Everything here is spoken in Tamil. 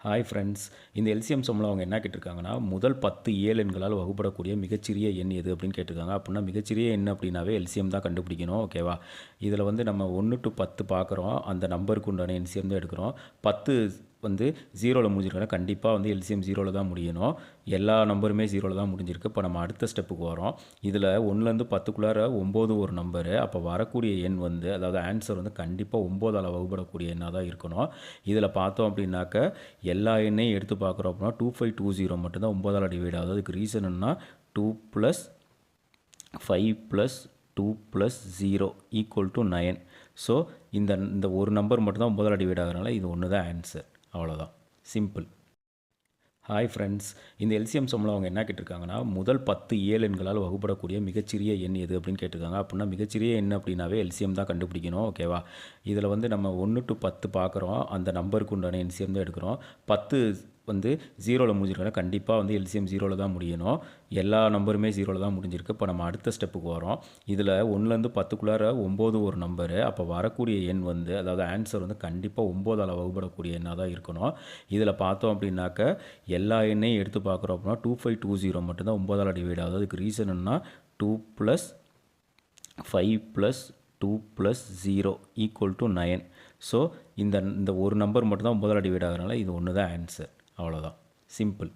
ஹாய் ஃப்ரெண்ட்ஸ், இந்த எல்சிஎம் சம்மில் அவங்க என்ன கேட்டிருக்காங்கன்னா, முதல் 10 இயல் எண்களால் வகுப்படக்கூடிய மிகச்சிறிய எண் எது அப்படின்னு கேட்டிருக்காங்க. அப்படின்னா மிகச்சிறிய எண் அப்படின்னாவே எல்சிஎம் தான் கண்டுபிடிக்கணும். ஓகேவா? இதில் வந்து நம்ம 1 to 10 பார்க்குறோம். அந்த நம்பருக்கு உண்டான எல்சிஎம் தான் எடுக்கிறோம். 10 வந்து 0ல் முடிஞ்சிருக்கனால கண்டிப்பாக வந்து எல்சிஎம் 0ல் தான் முடியணும். எல்லா நம்பருமே 0ல் தான் முடிஞ்சிருக்கு. இப்போ நம்ம அடுத்த ஸ்டெப்புக்கு வரோம். இதில் 1லேருந்து 10க்குள்ளார 9 ஒரு நம்பரு. அப்போ வரக்கூடிய எண் வந்து, அதாவது ஆன்சர் வந்து கண்டிப்பாக 9ஆல் வகுப்படக்கூடிய எண்ணாக தான் இருக்கணும். இதில் பார்த்தோம் அப்படின்னாக்க எல்லா எண்ணையும் எடுத்து பார்க்குறோம் அப்படின்னா 2520 மட்டும்தான் 9ஆல் டிவைட் ஆகுது. அதுக்கு ரீசன் என்ன? 2 + 5 + 2 + 0 = 9. ஸோ இந்த ஒரு நம்பர் மட்டும்தான் 9ஆல் டிவைட் ஆகிறனால இது ஒன்று தான் ஆன்சர். அவ்வளோதான், சிம்பிள். ஹாய் ஃப்ரெண்ட்ஸ், இந்த எல்சிஎம் சம்மில் அவங்க என்ன கேட்டிருக்காங்கன்னா, முதல் 10 இயல் எண்களால் வகுப்படக்கூடிய மிகச்சிறிய எண் எது அப்படின்னு கேட்டிருக்காங்க. அப்படின்னா மிகச்சிறிய எண் அப்படின்னாவே எல்சிஎம் தான் கண்டுபிடிக்கணும். ஓகேவா? இதில் வந்து நம்ம 1 to 10 பார்க்குறோம். அந்த நம்பருக்கு உண்டான எல்சிஎம் தான் எடுக்கிறோம். 10 வந்து 0ல் முடிஞ்சிருக்கனால கண்டிப்பாக வந்து எல்சிஎம் 0ல் தான் முடியணும். எல்லா நம்பருமே 0ல் தான் முடிஞ்சிருக்கு. இப்போ நம்ம அடுத்த ஸ்டெப்புக்கு வரோம். இதில் 1லேருந்து 10க்குள்ளார 9 ஒரு நம்பரு. அப்போ வரக்கூடிய எண் வந்து, அதாவது ஆன்சர் வந்து கண்டிப்பாக 9ஆல் வகுப்படக்கூடிய எண்ணாக தான் இருக்கணும். இதில் பார்த்தோம் அப்படின்னாக்க எல்லா எண்ணையும் எடுத்து பார்க்குறோம் அப்படின்னா 2520 மட்டும்தான் 9ஆல் டிவைட் ஆகுது. அதுக்கு ரீசன் என்ன? 2 + 5 + 2 + 0 = 9. ஸோ இந்த ஒரு நம்பர் மட்டும்தான் 9ஆல் டிவைட் ஆகிறனால இது ஒன்று தான் ஆன்சர். அவ்வளோதான், சிம்பிள்.